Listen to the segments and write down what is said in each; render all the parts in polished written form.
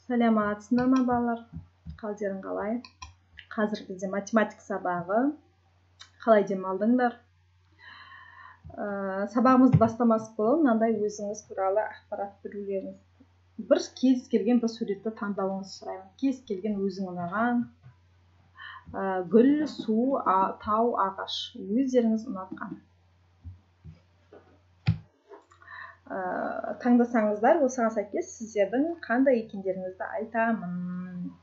Саламатсыздар ма балалар? Қалдерің қалай? Қазір бізде математика сабағы. Қалай демалдыңдар? Сабағымызды бастамас бұрын мынандай өзіңіз туралы ақпарат берулеріңіз. Бір кез келген бір суретті таңдауыңызды сұраймын. Кез келген өзің ұнаған гүл, су, тау, ағаш. Өздеріңіз ұнатқан. Таңдасаңыздар, осыған сәйкес сіздердің қандай екендеріңізді айтамын.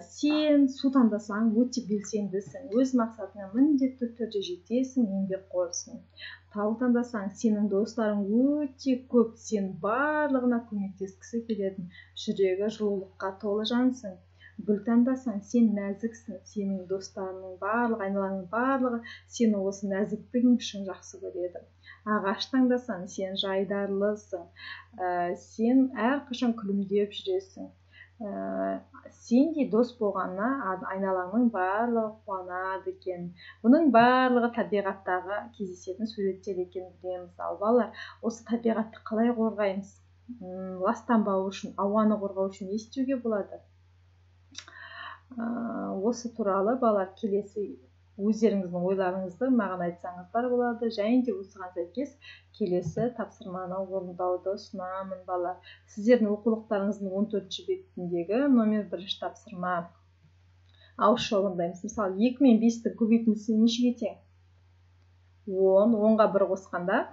Сен су таңдасаң өте белсендісің, өз мақсатыңа міндетті түрде жетесің, еңбекқорсың. Тау таңдасаң, сенің достарың өте көп, сен барлығына көмектескісі келетін, жүрегі жылулыққа толы жансың. Гүл таңдасаң, сен нәзіксің, сенің достарының барлығы, айналаңның барлығы сені осы нәзіктігің үшін жақсы көреді. Ағаш таңдасаң, сен жайдарлысың, сен әрқашан күлімдеп жүресің. Сендей дос болғанына айналаңның барлығы қуанады екен. Бұның барлығы табиғаттағы кездесетін суреттер екен білеміз. Ал балалар, осы табиғатты қалай қорғаймыз? Ластанбау үшін, ауаны қорғау үшін не істеуге болады? Осы туралы балалар келесі өздеріңіздің ойларыңызды маған айтсаңыздар болады. Және де осыған сәйкес келесі тапсырманы орындауды ұсынамын балалар. Сіздердің оқулықтарыңыздың 14-ші бетіндегі номер 1-ші тапсырма. Ауызша орындаймыз. Мысалы, 2 мен 5-ті көбейтіндісі нешеге тең? 10, 10-ға 1 қосқанда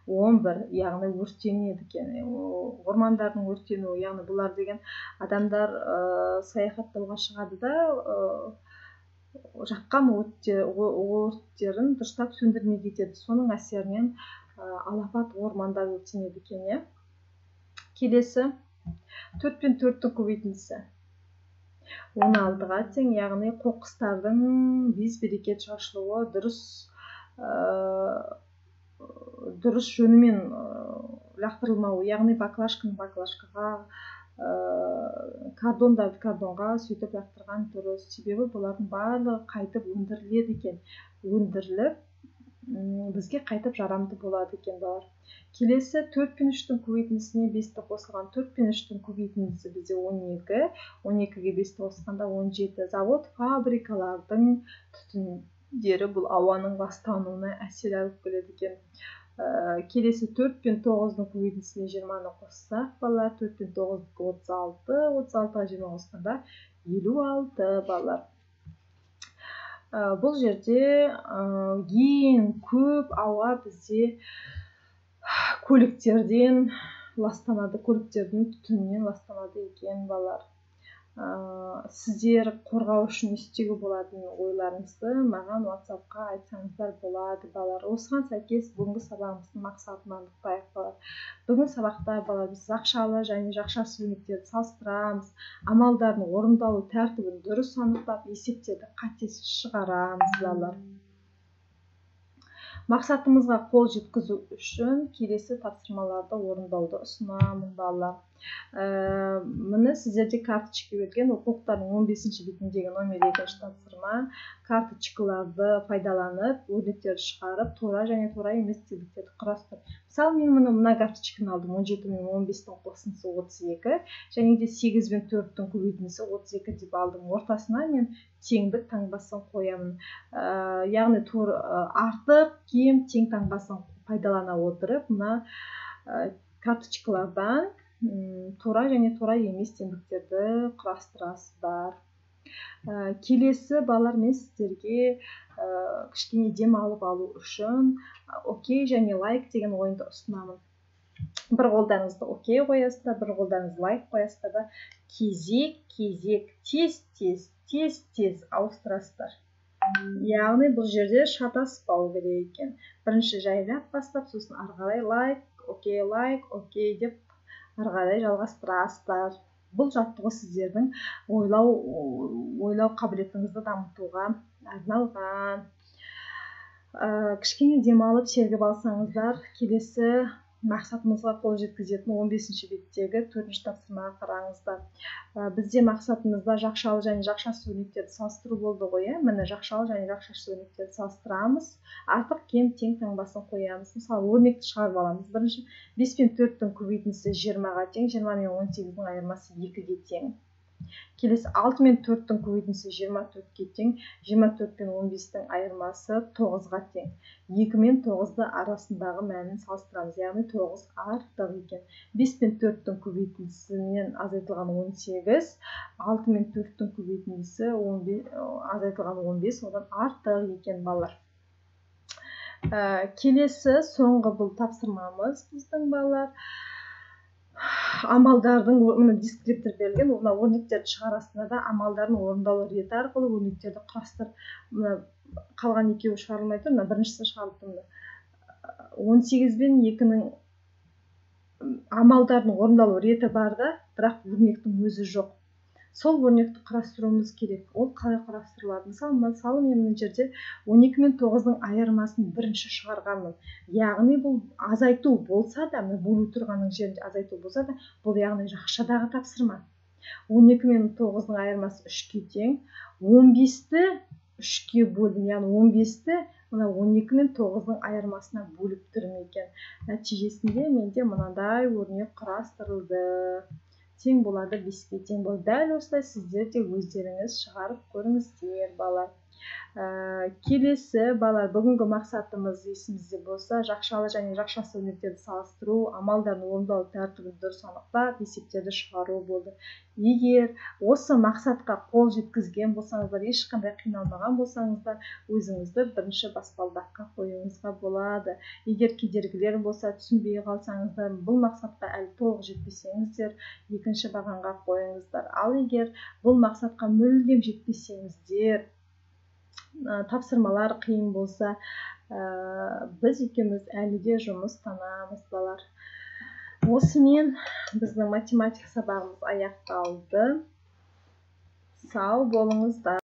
11, яғни өртенеді екен. Ормандардың өртенуі, яғни бұлар деген адамдар саяхаттауға шығады да, жаққан өрттерін дұрыстап сөндірмей кетеді. Соның әсерінен алапат ормандар өртенеді екен. Келесі 4 пен 4-тің көбейтіндісі 16-ға тең, яғни қоқыстардың без-берекет шашылуы, дұрыс жөнімен лақтырылмауы, яғни баклажканы баклажкаға, картондарды картонға сөйтіп лақтырған дұрыс. Себебі бұлардың барлығы қайтып өндіріледі екен. Өндіріліп, бізге қайтып жарамды болады екен балар. Келесі 4 пен 3-тің көбейтіндісіне 5-ті қосылған. 4 пен 3-тің көбейтіндісі бізде 12, 12-ге 5-ті қосқанда 17. Завод, фабрикалардың түтіндері бұл ауаның ластануына әсер алып келеді екен. Келесі 4 пен 9-ның көбейтіндісіне 20-ны қоссақ, балалар 4 пен 9 36, 36-ға 20 қосқанда 56 балалар. Бұл жерде ең көп ауа бізде көліктерден ластанады, көліктердің түтінінен ластанады екен балалар. Сіздер қорғау үшін не істеуге болатын ойларыңызды маған WhatsApp-қа айтсаңыздар болады балалар. Осыған сәйкес бүгінгі сабағымыздың мақсатын анықтайық балалар. Бүгінгі сабақта балалар біз ақшалы және ақшасыз өрнектерді салыстырамыз, амалдардың орындалу тәртібін дұрыс анықтап, есептерді қатесіз шығарамыз балалар. Мақсатымызға қол жеткізу үшін келесі тапсырмаларды орындауды ұсынамын балалар. Міне сіздерде карточка берген, оқулықтардың 15-ші бетіндегі номер 2-ші тапсырма. Карточкаларды пайдаланып, өрнектерді шығарып, тура және тура емес тізбектерді құрастыр. Мысалы, мен мына карточканы алдым, 17 мен 15-тің қосындысы 32, және де 8 мен 4-тің көбейтіндісі 32 деп алдым. Ортасына мен теңдік таңбасын қоямын. Яғни артық, кем, тең таңбасын пайдалана отырып, мына карточкалардан тура және тура емес теңдіктерді құрастырасыздар. Келесі балалар, мен сіздерге кішкене дем алып алу үшін окей және лайк деген ойынды ұсынамын. Бір қолдарыңызды окей қоясыздар, бір қолдарыңызды лайк қоясыздар да кезек тез ауыстырасыздар. Яғни бұл жерде шатаспау керек екен. Бірінші жайлап бастап, сосын ары қарай лайк, окей деп ары қарай жалғастырасыздар. Бұл жаттығу сіздердің ойлау қабілетіңізді дамытуға арналған. Кішкене демалып сергіп алсаңыздар, келесі мақсатымызға қол жеткізетін 15-ші беттегі 4-ші тапсырмаға қараңыздар. Бізде мақсатымызда жақшалы және жақшасыз өрнектерді салыстыру болды ғой. Міне жақшалы және жақшасыз өрнектерді салыстырамыз. Артық кем тең таңбасын қоямыз. Мысалы, өрнекті шығарып аламыз. Бірінші 5 пен 4-тің көбейтіндісі 20-ға тең, 20 мен 18-дің айырмасы 2-ге тең. Келесі 6 мен 4-тің көбейтіндісі 24-ке тең, 24 пен 15-тің айырмасы 9-ға тең. 2 мен 9-ды арасындағы мәнін салыстырамыз, яғни 9 артық екен. 5 пен 4-тің көбейтіндісінен азайтылған 18, 6 мен 4-тің көбейтіндісі азайтылған 15, одан артық екен балалар. Келесі соңғы бұл тапсырмамыз біздің балалар. Амалдардың, мына дискриптор берілген, мына өрнектерді шығарасында да амалдардың орындалу реті арқылы өрнектерді құрастыр. Қалған екеуі шығарылмай тұр, біріншісі шығарылып тұр. 18 бен 2-нің амалдардың орындалу реті бар да, бірақ өрнектің өзі жоқ. Сол өрнекті құрастыруымыз керек. Ол қалай құрастырылады? Мысалы, мен мына жерде 12 мен 9-ның айырмасын бірінші шығарғанмын. Яғни бұл азайту болса да, бөлу тұрғанның жерінде азайту болса да, бұл яғни жақшадағы тапсырма. 12 мен 9-ның айырмасы 3-ке тең. 15-ті 3-ке бөлдім, яғни 15-ті 12 мен 9-ның айырмасына бөліп тұрмын екен. Нәтижесінде менде мынандай өрнек құрастырылды. Тең болады 5-ке тең болды. Дәл осылай сіздер де өздеріңіз шығарып көріңіздер, балалар. Келесі балалар, бүгінгі мақсатымыз есімізде болса, жақшалы және жақшасыз өрнектерді салыстыру, амалдардың орындалу тәртібін дұрыс анықтап, есептерді шығару болды. Егер осы мақсатқа қол жеткізген болсаңыздар, ешқандай қиналмаған болсаңыздар, өзіңізді бірінші баспалдаққа қоюыңызға болады. Егер кедергілер болса, түсінбей қалсаңыздар, бұл мақсатқа әлі толық жетпесеңіздер, екінші бағанға қойыңыздар. Ал егер бұл мақсатқа мүлдем жетпесеңіздер, тапсырмалар қиын болса, біз екеуміз әлі де жұмыстанамыз, балалар. Осымен біздің математика сабағымыз аяқталды. Сау болыңыздар.